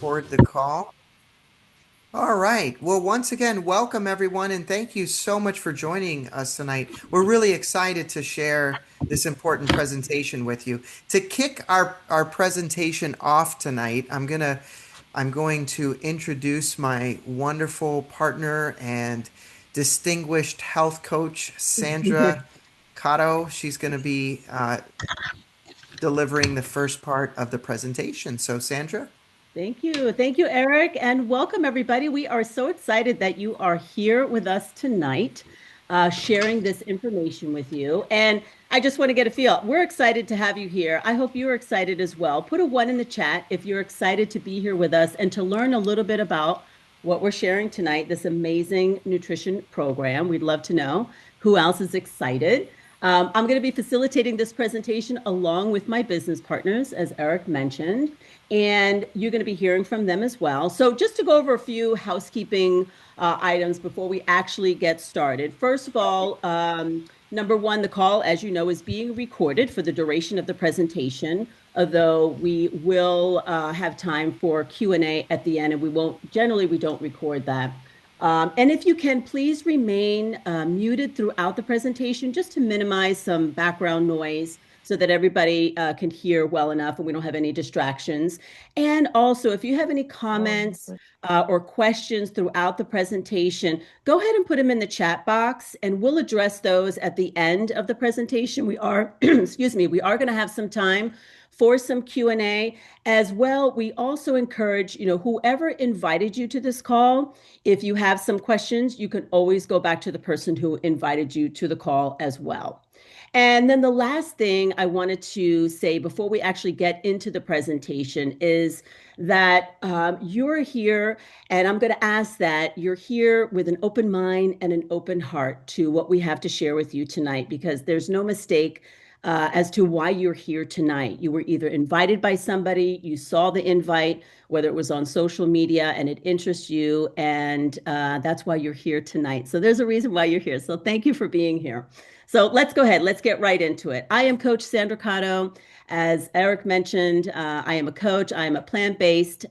record the call. All right. Well, once again, welcome everyone, and thank you so much for joining us tonight. We're really excited to share this important presentation with you. To kick our presentation off tonight, I'm going to introduce my wonderful partner and distinguished health coach, Sandra Cotto. She's going to be delivering the first part of the presentation. So, Sandra? Thank you. Thank you, Eric, and welcome everybody. We are so excited that you are here with us tonight, sharing this information with you. And I just want to get a feel. We're excited to have you here. I hope you're excited as well. Put a one in the chat if you're excited to be here with us and to learn a little bit about what we're sharing tonight, this amazing nutrition program. We'd love to know who else is excited. I'm going to be facilitating this presentation along with my business partners, as Eric mentioned, and you're going to be hearing from them as well. So, just to go over a few housekeeping items before we actually get started. First of all, number one, the call, as you know, is being recorded for the duration of the presentation, although we will have time for Q&A at the end, and we don't record that. And if you can, please remain muted throughout the presentation just to minimize some background noise so that everybody can hear well enough and we don't have any distractions. And also, if you have any comments or questions throughout the presentation, go ahead and put them in the chat box and we'll address those at the end of the presentation. We are, excuse me, we are going to have some time for some Q&A as well. We also encourage, whoever invited you to this call, if you have some questions, you can always go back to the person who invited you to the call as well. And then the last thing I wanted to say before we actually get into the presentation is that you're here, and I'm going to ask that you're here with an open mind and an open heart to what we have to share with you tonight, because there's no mistake as to why you're here tonight. You were either invited by somebody, you saw the invite, whether it was on social media and it interests you, and that's why you're here tonight. So there's a reason why you're here. So thank you for being here. So let's go ahead. Let's get right into it. I am Coach Sandra Cotto. As Eric mentioned, I am a coach. I am a plant-based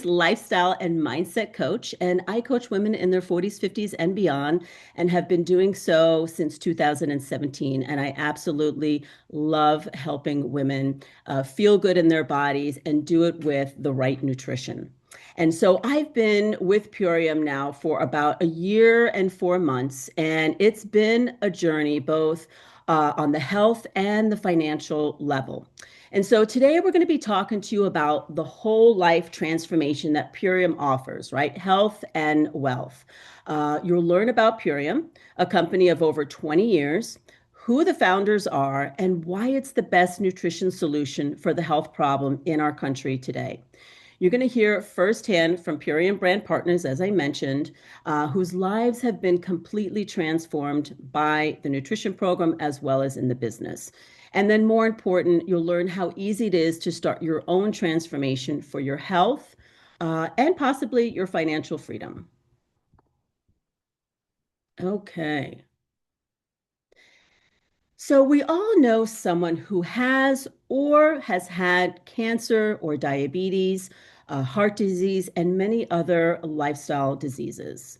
lifestyle and mindset coach, and I coach women in their 40s, 50s, and beyond, and have been doing so since 2017. And I absolutely love helping women feel good in their bodies and do it with the right nutrition. And so I've been with Purium now for about a year and 4 months, and it's been a journey both on the health and the financial level. And so today we're going to be talking to you about the whole life transformation that Purium offers, right? Health and wealth. You'll learn about Purium, a company of over 20 years, who the founders are, and why it's the best nutrition solution for the health problem in our country today. You're going to hear firsthand from Purium brand partners, as I mentioned, whose lives have been completely transformed by the nutrition program as well as in the business. And then more important, you'll learn how easy it is to start your own transformation for your health and possibly your financial freedom. Okay. So we all know someone who has or has had cancer or diabetes, heart disease, and many other lifestyle diseases.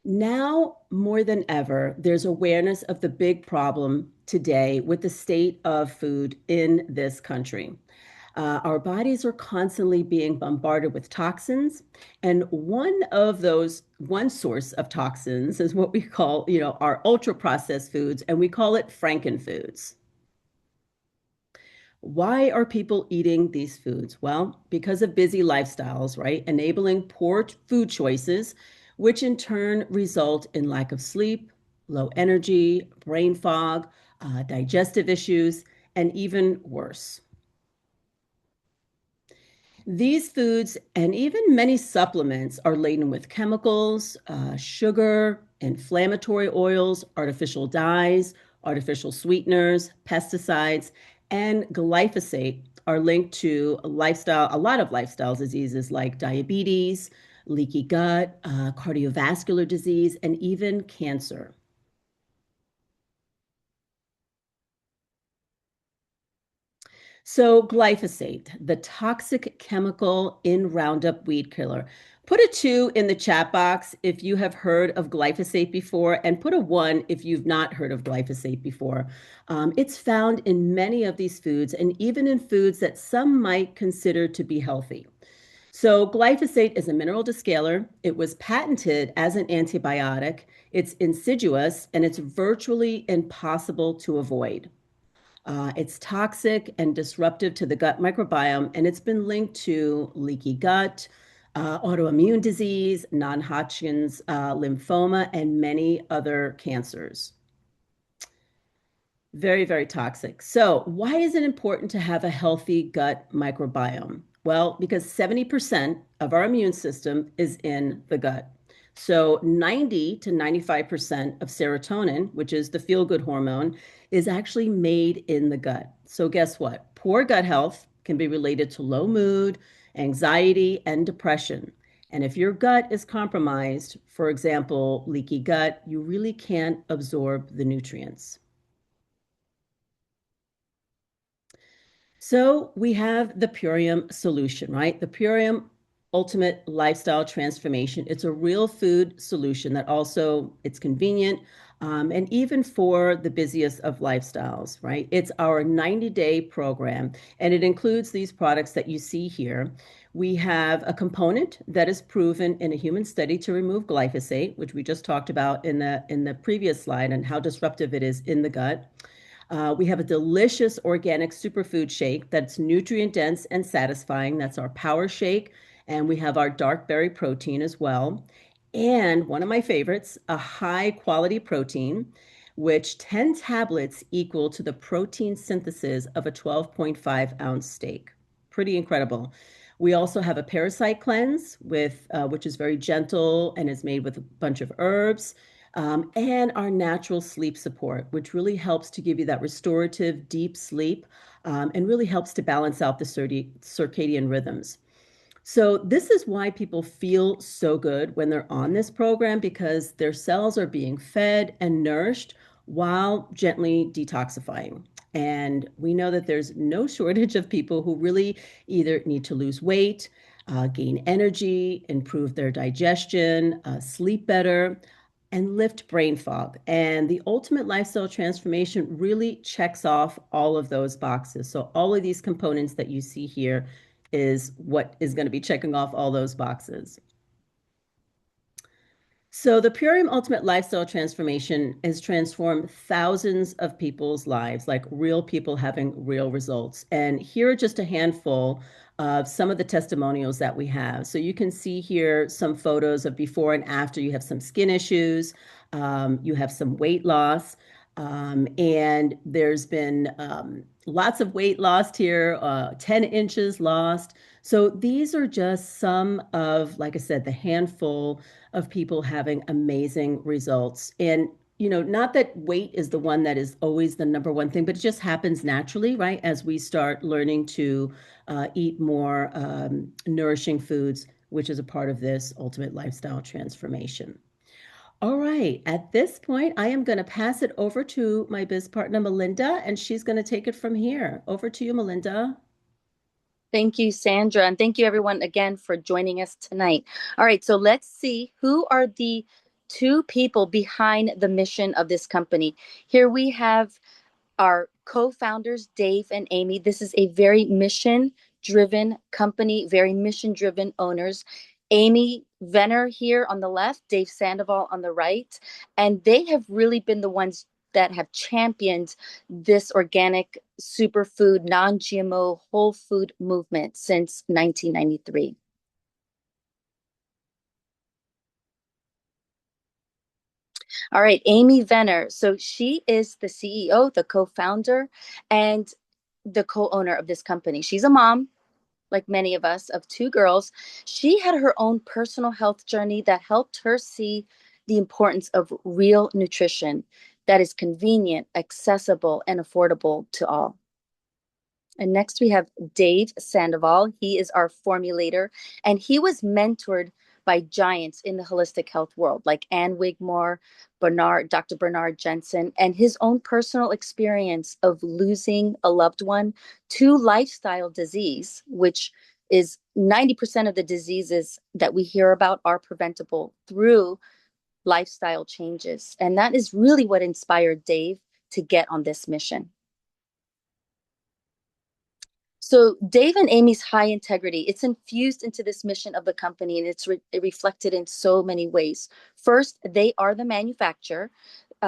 Now, more than ever, there's awareness of the big problem today with the state of food in this country. Our bodies are constantly being bombarded with toxins, and one source of toxins is what we call, our ultra processed foods, and we call it frankenfoods. Why are people eating these foods? Well, because of busy lifestyles, right? Enabling poor food choices, which in turn result in lack of sleep, low energy, brain fog, digestive issues, and even worse. These foods and even many supplements are laden with chemicals, sugar, inflammatory oils, artificial dyes, artificial sweeteners, pesticides, and glyphosate are linked to a lot of lifestyle diseases like diabetes, leaky gut, cardiovascular disease, and even cancer. So, glyphosate, the toxic chemical in Roundup weed killer. Put a 2 in the chat box if you have heard of glyphosate before, and put a 1 if you've not heard of glyphosate before. It's found in many of these foods and even in foods that some might consider to be healthy. So, glyphosate is a mineral descaler. It was patented as an antibiotic. It's insidious and it's virtually impossible to avoid. It's toxic and disruptive to the gut microbiome, and it's been linked to leaky gut, autoimmune disease, non Hodgkin's lymphoma, and many other cancers. Very, very toxic. So, why is it important to have a healthy gut microbiome? Well, because 70% of our immune system is in the gut. So, 90 to 95% of serotonin, which is the feel good hormone, is actually made in the gut. So, guess what? Poor gut health can be related to low mood, anxiety, and depression. And if your gut is compromised, for example, leaky gut, you really can't absorb the nutrients. So we have the Purium solution, right? The Purium Ultimate Lifestyle Transformation. It's a real food solution that also it's convenient, and even for the busiest of lifestyles, right? It's our 90-day program, and it includes these products that you see here. We have a component that is proven in a human study to remove glyphosate, which we just talked about in the previous slide, and how disruptive it is in the gut. We have a delicious organic superfood shake that's nutrient dense and satisfying. That's our power shake. And we have our dark berry protein as well. And one of my favorites, a high quality protein, which 10 tablets equal to the protein synthesis of a 12.5-ounce steak. Pretty incredible. We also have a parasite cleanse with which is very gentle and is made with a bunch of herbs, and our natural sleep support, which really helps to give you that restorative deep sleep, and really helps to balance out the circadian rhythms. So this is why people feel so good when they're on this program, because their cells are being fed and nourished while gently detoxifying. And we know that there's no shortage of people who really either need to lose weight, gain energy, improve their digestion, sleep better, and lift brain fog. And the ultimate lifestyle transformation really checks off all of those boxes. So all of these components that you see here is what is going to be checking off all those boxes. So the Purium Ultimate Lifestyle Transformation has transformed thousands of people's lives, like real people having real results. And here are just a handful of some of the testimonials that we have. So you can see here some photos of before and after. You have some skin issues, you have some weight loss, and there's been lots of weight lost here, 10 inches lost. So these are just some of, like I said, the handful of people having amazing results. And, not that weight is the one that is always the number one thing, but it just happens naturally, right? As we start learning to eat more nourishing foods, which is a part of this ultimate lifestyle transformation. All right. At this point, I am going to pass it over to my biz partner, Melinda, and she's going to take it from here. Over to you, Melinda. Thank you, Sandra. And thank you, everyone, again for joining us tonight. All right, so let's see who are the two people behind the mission of this company. Here we have our co-founders, Dave and Amy. This is a very mission-driven company, very mission-driven owners. Amy Venner here on the left, Dave Sandoval on the right. And they have really been the ones that have championed this organic superfood, non-GMO, whole food movement since 1993. All right, Amy Venner. So she is the CEO, the co-founder, and the co-owner of this company. She's a mom, like many of us, of two girls. She had her own personal health journey that helped her see the importance of real nutrition that is convenient, accessible, and affordable to all. And next we have Dave Sandoval. He is our formulator, and he was mentored by giants in the holistic health world, like Ann Wigmore, Dr. Bernard Jensen, and his own personal experience of losing a loved one to lifestyle disease, which is 90% of the diseases that we hear about are preventable through lifestyle changes. And that is really what inspired Dave to get on this mission. So Dave and Amy's high integrity, it's infused into this mission of the company, and it's reflected in so many ways. First, they are the manufacturer.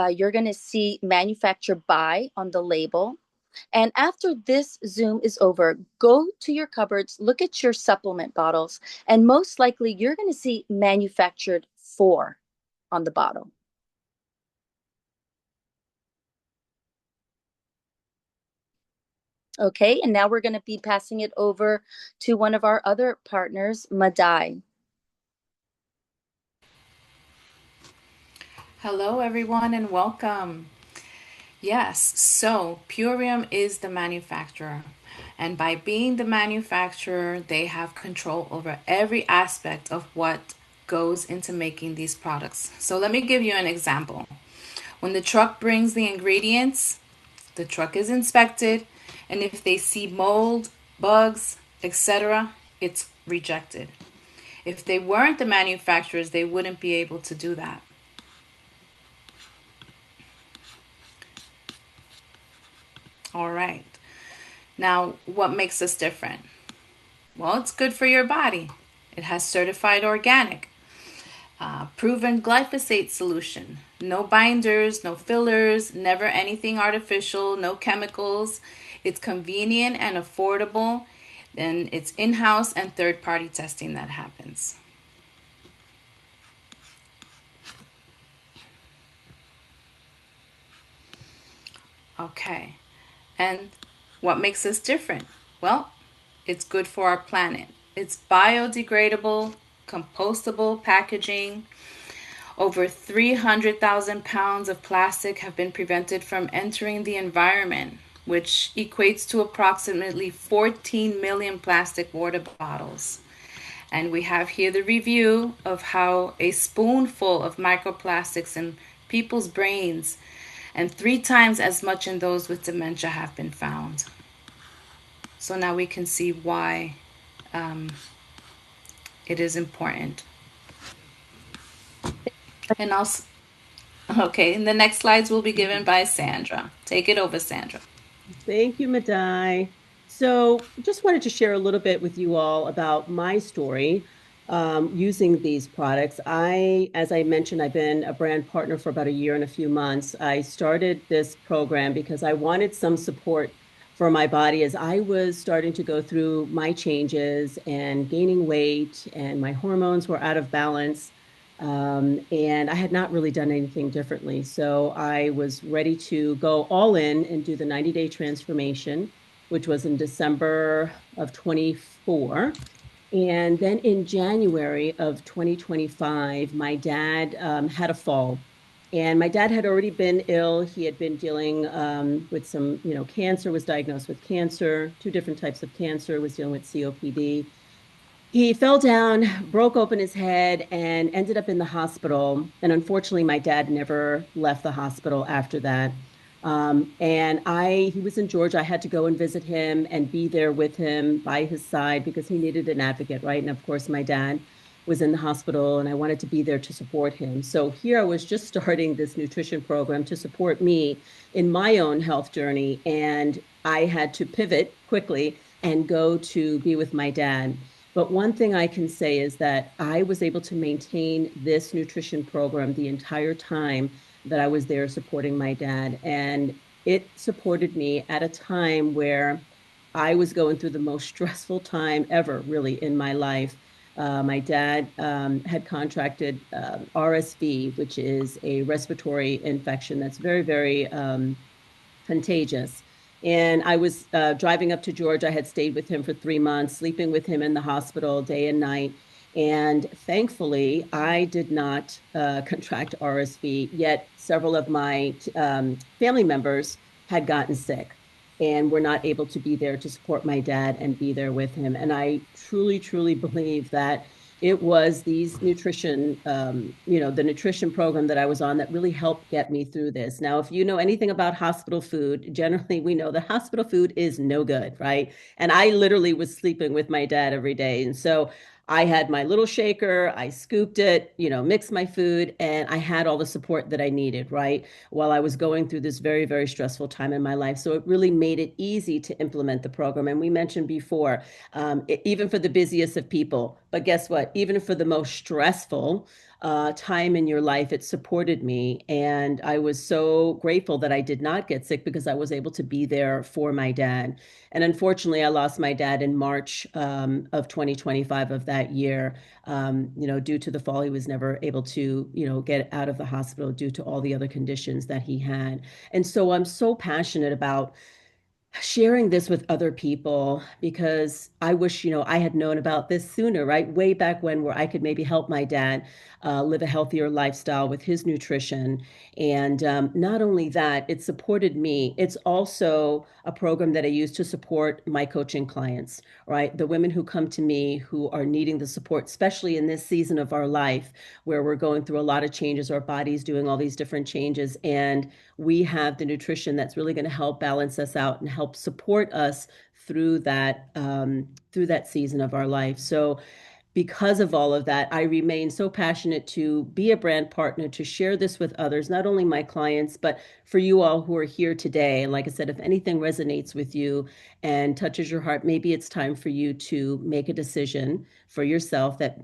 You're going to see manufacture by on the label. And after this Zoom is over, go to your cupboards, look at your supplement bottles, and most likely you're going to see manufactured for on the bottle. Okay, and now we're going to be passing it over to one of our other partners, Madai. Hello, everyone, and welcome. Yes, so Purium is the manufacturer. And by being the manufacturer, they have control over every aspect of what goes into making these products. So let me give you an example. When the truck brings the ingredients, the truck is inspected, and if they see mold, bugs, etc., it's rejected. If they weren't the manufacturers, they wouldn't be able to do that. All right. Now, what makes us different? Well, it's good for your body. It has certified organic, proven glyphosate solution. No binders, no fillers, never anything artificial, no chemicals. It's convenient and affordable. And it's in-house and third-party testing that happens. Okay. And what makes us different? Well, it's good for our planet. It's biodegradable, compostable packaging. Over 300,000 pounds of plastic have been prevented from entering the environment, which equates to approximately 14 million plastic water bottles. And we have here the review of how a spoonful of microplastics in people's brains and 3 times as much in those with dementia have been found. So now we can see why it is important. And also, okay, and the next slides will be given by Sandra. Take it over, Sandra. Thank you, Madai. So, just wanted to share a little bit with you all about my story using these products. As I mentioned, I've been a brand partner for about a year and a few months. I started this program because I wanted some support for my body as I was starting to go through my changes and gaining weight, and my hormones were out of balance. And I had not really done anything differently. So I was ready to go all in and do the 90-day transformation, which was in December of 24. And then in January of 2025, my dad had a fall. And my dad had already been ill. He had been dealing with some, cancer, was diagnosed with cancer, 2 different types of cancer, was dealing with COPD. He fell down, broke open his head, and ended up in the hospital. And unfortunately, my dad never left the hospital after that. He was in Georgia. I had to go and visit him and be there with him by his side because he needed an advocate, right? And of course, my dad was in the hospital and I wanted to be there to support him. So here I was just starting this nutrition program to support me in my own health journey. And I had to pivot quickly and go to be with my dad. But one thing I can say is that I was able to maintain this nutrition program the entire time that I was there supporting my dad. And it supported me at a time where I was going through the most stressful time ever, really, in my life. My dad had contracted RSV, which is a respiratory infection that's very, very contagious. And I was driving up to Georgia. I had stayed with him for 3 months, sleeping with him in the hospital day and night. And thankfully, I did not contract RSV, yet several of my family members had gotten sick and were not able to be there to support my dad and be there with him. And I truly, truly believe that it was these nutrition, the nutrition program that I was on that really helped get me through this. Now, if you know anything about hospital food, generally we know that hospital food is no good, right? And I literally was sleeping with my dad every day. And so I had my little shaker, I scooped it, mixed my food, and I had all the support that I needed, right? While I was going through this very, very stressful time in my life. So it really made it easy to implement the program. And we mentioned before, even for the busiest of people. But guess what? Even for the most stressful time in your life, it supported me. And I was so grateful that I did not get sick because I was able to be there for my dad. And unfortunately, I lost my dad in March of 2025 of that year. Due to the fall, he was never able to, get out of the hospital due to all the other conditions that he had. And so I'm so passionate about sharing this with other people because I wish, I had known about this sooner, right? Way back when, where I could maybe help my dad live a healthier lifestyle with his nutrition. And not only that, it supported me. It's also a program that I use to support my coaching clients, right? The women who come to me who are needing the support, especially in this season of our life where we're going through a lot of changes, our body's doing all these different changes. And we have the nutrition that's really going to help balance us out and help support us through that season of our life. So because of all of that, I remain so passionate to be a brand partner, to share this with others, not only my clients, but for you all who are here today. And like I said, if anything resonates with you and touches your heart, maybe it's time for you to make a decision for yourself that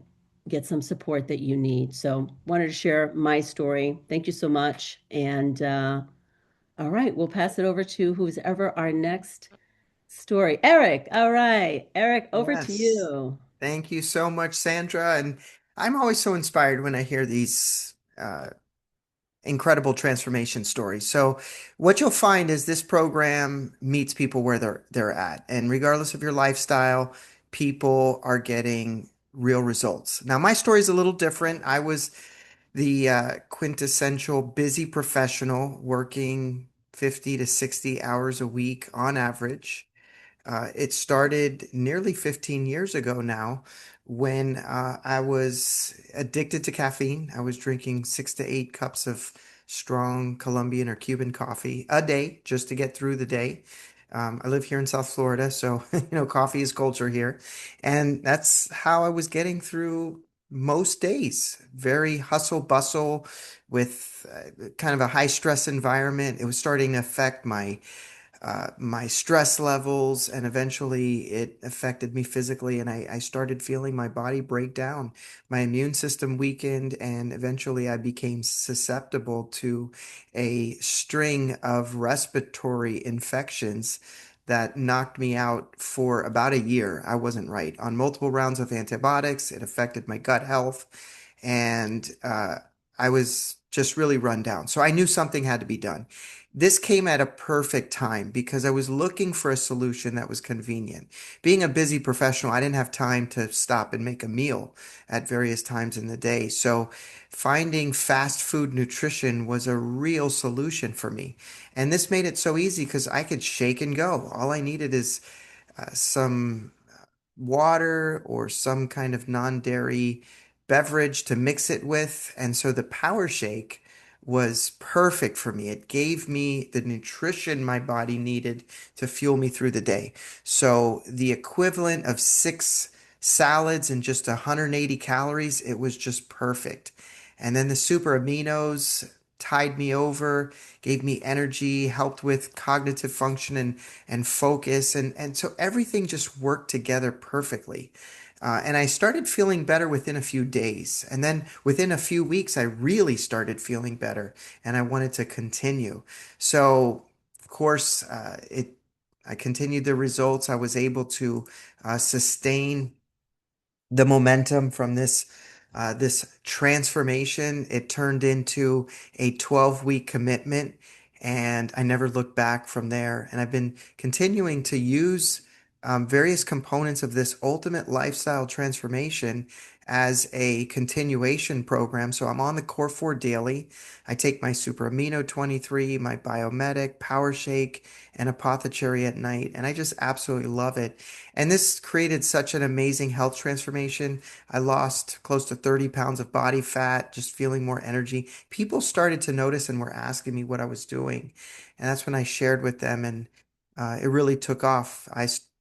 get some support that you need. So wanted to share my story. Thank you so much. And all right, we'll pass it over to who's ever our next story. Eric. All right. Eric, over to Yes. you. Thank you so much, Sandra. And I'm always so inspired when I hear these incredible transformation stories. So what you'll find is this program meets people where they're at. And regardless of your lifestyle, people are getting real results. Now, my story is a little different. I was the quintessential busy professional working 50 to 60 hours a week on average. It started nearly 15 years ago now when I was addicted to caffeine. I was drinking 6 to 8 cups of strong Colombian or Cuban coffee a day just to get through the day. I live here in South Florida, so coffee is culture here. And that's how I was getting through most days. Very hustle bustle with kind of a high stress environment. It was starting to affect my stress levels, and eventually it affected me physically. And I started feeling my body break down. My immune system weakened, and eventually I became susceptible to a string of respiratory infections that knocked me out for about a year. I wasn't right. On multiple rounds of antibiotics, it affected my gut health, and I was just really run down. So I knew something had to be done. This came at a perfect time because I was looking for a solution that was convenient. Being a busy professional, I didn't have time to stop and make a meal at various times in the day. So finding fast food nutrition was a real solution for me. And this made it so easy because I could shake and go. All I needed is some water or some kind of non-dairy beverage to mix it with. And so the Power Shake was perfect for me. It gave me the nutrition my body needed to fuel me through the day. So the equivalent of 6 salads and just 180 calories, it was just perfect. And then the super aminos tied me over, gave me energy, helped with cognitive function and focus. And so everything just worked together perfectly. And I started feeling better within a few days. And then within a few weeks, I really started feeling better and I wanted to continue. So, of course, I continued the results. I was able to sustain the momentum from this transformation. It turned into a 12-week commitment, and I never looked back from there. And I've been continuing to use various components of this ultimate lifestyle transformation as a continuation program. So I'm on the Core 4 daily. I take my Super Amino 23, my Biomedic, Power Shake, and Apothecary at night, and I just absolutely love it. And this created such an amazing health transformation. I lost close to 30 pounds of body fat, just feeling more energy. People started to notice and were asking me what I was doing. And that's when I shared with them, and it really took off.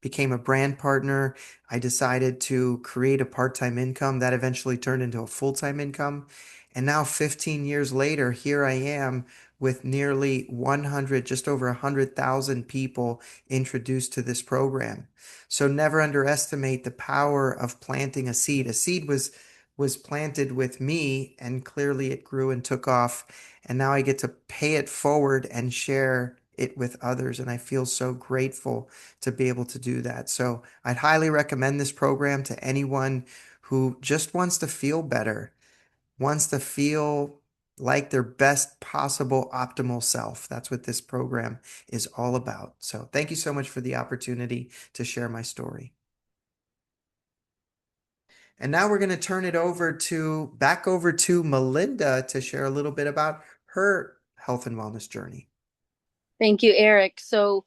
Became a brand partner. I decided to create a part-time income that eventually turned into a full-time income. And now, 15 years later, here I am with nearly 100, just over 100,000 people introduced to this program. So never underestimate the power of planting a seed. A seed was planted with me, and clearly it grew and took off. And now I get to pay it forward and share it with others. And I feel so grateful to be able to do that. So I'd highly recommend this program to anyone who just wants to feel better, wants to feel like their best possible optimal self. That's what this program is all about. So thank you so much for the opportunity to share my story. And now we're going to turn it back over to Melinda to share a little bit about her health and wellness journey. Thank you, Eric. So,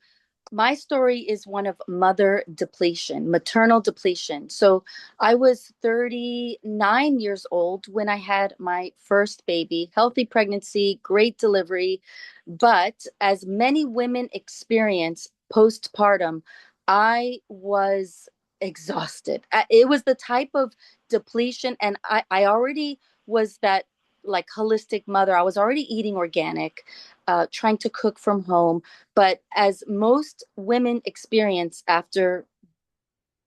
my story is one of mother depletion, maternal depletion. So, I was 39 years old when I had my first baby, healthy pregnancy, great delivery. But as many women experience postpartum, I was exhausted. It was the type of depletion, and I already was that like holistic mother. I was already eating organic, trying to cook from home. But as most women experience after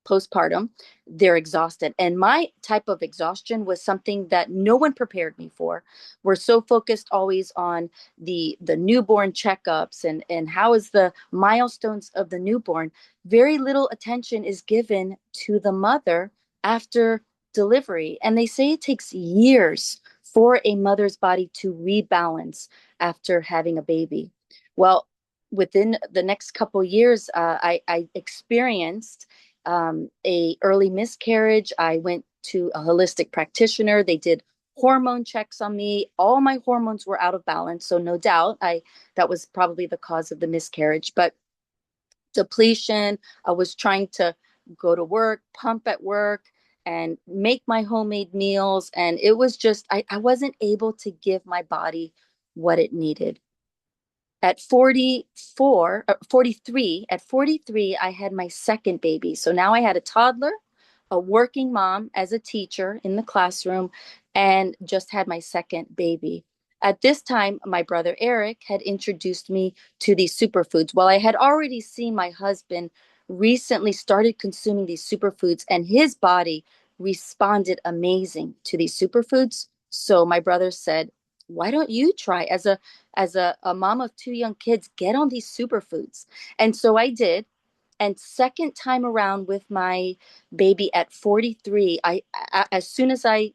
postpartum, they're exhausted. And my type of exhaustion was something that no one prepared me for. We're so focused always on the newborn checkups and how is the milestones of the newborn. Very little attention is given to the mother after delivery. And they say it takes years for a mother's body to rebalance after having a baby. Well, within the next couple years, I experienced a early miscarriage. I went to a holistic practitioner. They did hormone checks on me. All my hormones were out of balance, so no doubt I that was probably the cause of the miscarriage. But depletion, I was trying to go to work, pump at work, and make my homemade meals, and it was just I wasn't able to give my body what it needed. At 44, 43, at 43, I had my second baby. So now I had a toddler, a working mom as a teacher in the classroom, and just had my second baby. At this time, my brother Eric had introduced me to these superfoods. Well, I had already seen my husband recently started consuming these superfoods, and his body responded amazing to these superfoods. So my brother said, why don't you try as a mom of two young kids, get on these superfoods. And so I did. And second time around with my baby at 43, as soon as I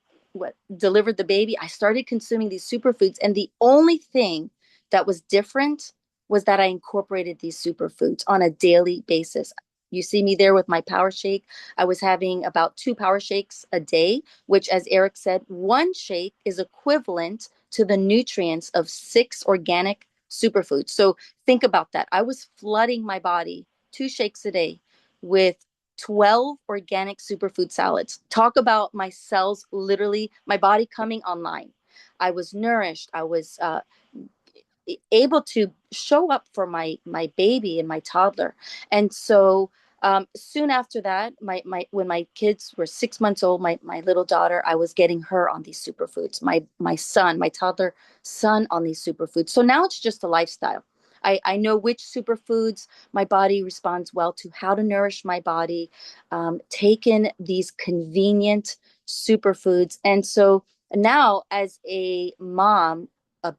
delivered the baby, I started consuming these superfoods. And the only thing that was different was that I incorporated these superfoods on a daily basis. You see me there with my power shake. I was having about 2 power shakes a day, which, as Eric said, one shake is equivalent to the nutrients of 6 organic superfoods. So think about that. I was flooding my body 2 shakes a day with 12 organic superfood salads. Talk about my cells, literally, my body coming online. I was nourished. I was able to show up for my baby and my toddler. And so soon after that, my when my kids were 6 months old, my little daughter, I was getting her on these superfoods. My son, my toddler son, on these superfoods. So now it's just a lifestyle. I know which superfoods my body responds well to, how to nourish my body, take in these convenient superfoods. And so now, as a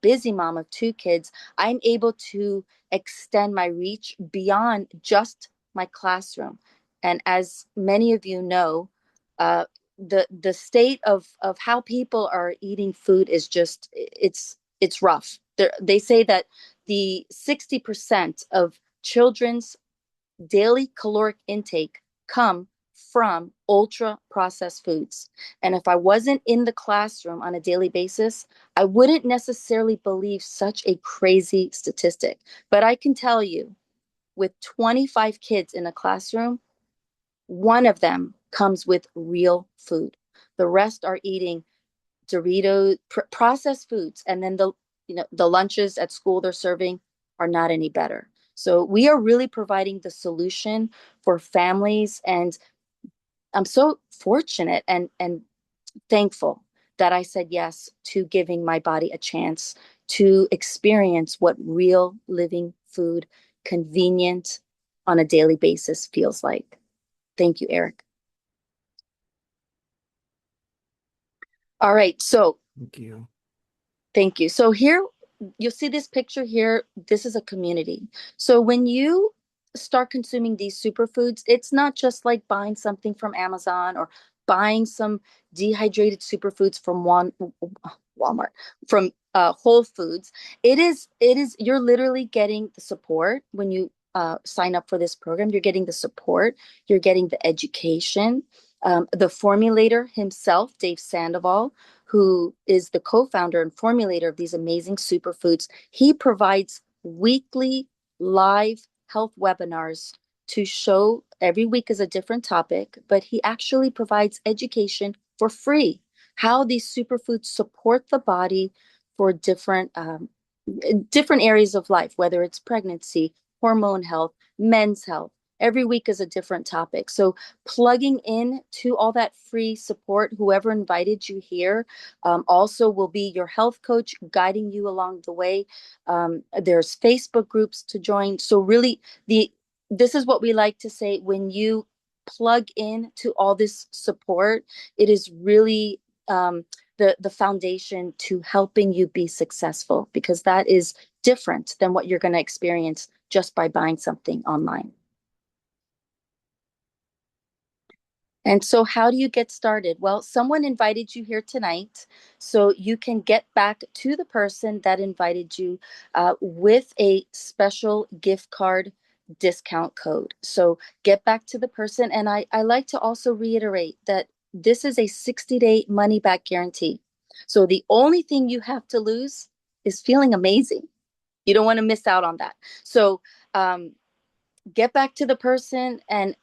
busy mom of 2 kids, I'm able to extend my reach beyond just my classroom. And as many of you know, the state of how people are eating food is just it's rough. They say that the 60% of children's daily caloric intake come from ultra processed foods. And if I wasn't in the classroom on a daily basis, I wouldn't necessarily believe such a crazy statistic. But I can tell you, with 25 kids in a classroom, one of them comes with real food. The rest are eating Doritos, processed foods, and then the lunches at school they're serving are not any better. So we are really providing the solution for families, and I'm so fortunate and thankful that I said yes to giving my body a chance to experience what real living food, convenient on a daily basis feels like. Thank you, Eric. All right, so Thank you. thank you. So here you'll see this picture here. This is a community. So when you start consuming these superfoods, it's not just like buying something from Amazon or buying some dehydrated superfoods from Walmart, from Whole Foods. It is you're literally getting the support when you sign up for this program. You're getting the support, you're getting the education. The formulator himself, Dave Sandoval, who is the co-founder and formulator of these amazing superfoods, he provides weekly live health webinars to show every week is a different topic, but he actually provides education for free, how these superfoods support the body for different areas of life, whether it's pregnancy, hormone health, men's health. Every week is a different topic. So plugging in to all that free support, whoever invited you here, also will be your health coach guiding you along the way. There's Facebook groups to join. So really, this is what we like to say: when you plug in to all this support, it is really the foundation to helping you be successful, because that is different than what you're going to experience just by buying something online. And so, how do you get started? Well, someone invited you here tonight, so you can get back to the person that invited you with a special gift card discount code. So, get back to the person. And I like to also reiterate that this is a 60-day money back guarantee. So, the only thing you have to lose is feeling amazing. You don't want to miss out on that. So, get back to the person, and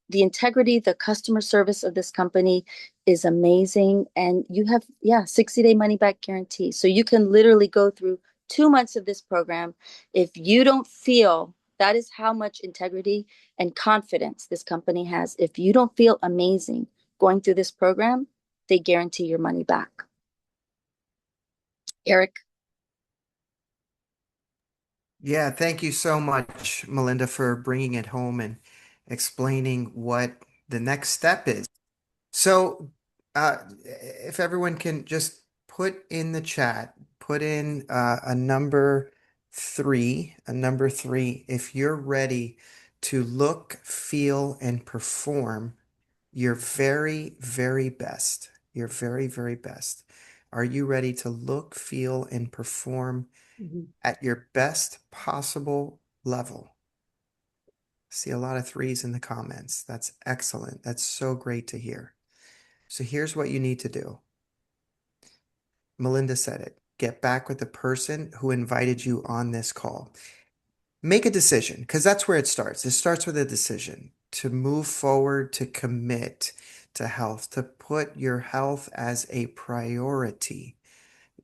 the integrity, the customer service of this company is amazing. And you have, yeah, 60-day money back guarantee. So you can literally go through 2 months of this program. If you don't feel, that is how much integrity and confidence this company has. If you don't feel amazing going through this program, they guarantee your money back. Eric? Yeah, thank you so much, Melinda, for bringing it home and explaining what the next step is. So, if everyone can just put in the chat, put in a number three, if you're ready to look, feel, and perform your very, very best. Your very, very best. Are you ready to look, feel, and perform Mhm. at your best possible level? See a lot of threes in the comments. That's excellent. That's so great to hear. So here's what you need to do. Melinda said it. Get back with the person who invited you on this call. Make a decision, because that's where it starts. It starts with a decision to move forward, to commit to health, to put your health as a priority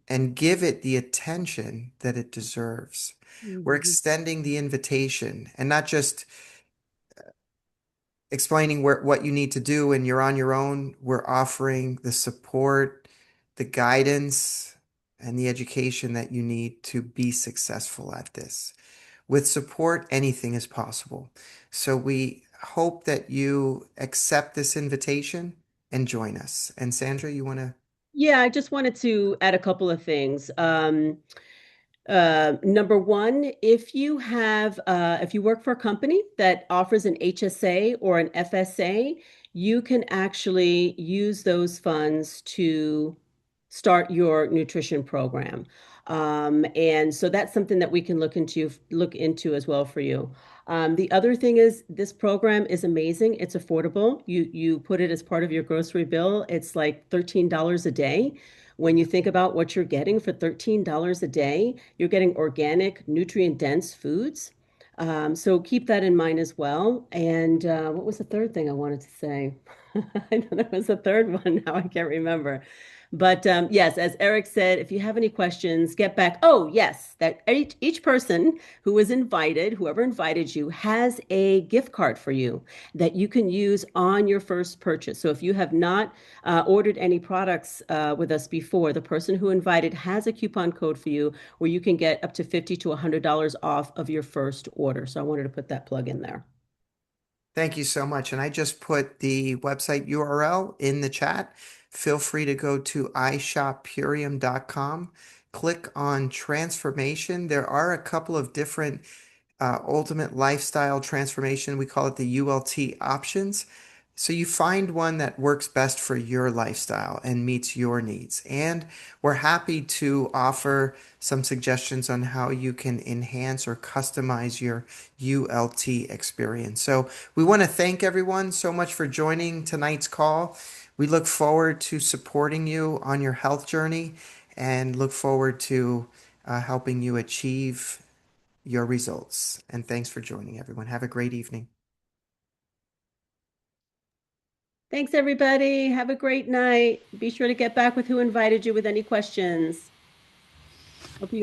and give it the attention that it deserves. We're Mhm. extending the invitation and not just explaining what you need to do and you're on your own. We're offering the support, the guidance, and the education that you need to be successful at this. With support, anything is possible. So we hope that you accept this invitation and join us. And Sandra, you want to? Yeah, I just wanted to add a couple of things. Number one, if you work for a company that offers an HSA or an FSA, you can actually use those funds to start your nutrition program. And so that's something that we can look into as well for you. The other thing is this program is amazing. It's affordable. You put it as part of your grocery bill. It's like $13 a day. When you think about what you're getting for $13 a day, you're getting organic, nutrient-dense foods. So keep that in mind as well. And what was the third thing I wanted to say? I know there was a third one. Now I can't remember. But yes, as Eric said, if you have any questions, get back. Oh, yes, that each person who was invited, whoever invited you, has a gift card for you that you can use on your first purchase. So if you have not ordered any products with us before, the person who invited has a coupon code for you where you can get up to $50 to $100 off of your first order. So I wanted to put that plug in there. Thank you so much. And I just put the website URL in the chat. Feel free to go to ishoppurium.com, click on transformation. There are a couple of different ultimate lifestyle transformation. We call it the ULT options. So you find one that works best for your lifestyle and meets your needs. And we're happy to offer some suggestions on how you can enhance or customize your ULT experience. So we want to thank everyone so much for joining tonight's call. We look forward to supporting you on your health journey and look forward to helping you achieve your results. And thanks for joining, everyone. Have a great evening. Thanks, everybody. Have a great night. Be sure to get back with who invited you with any questions. Hope you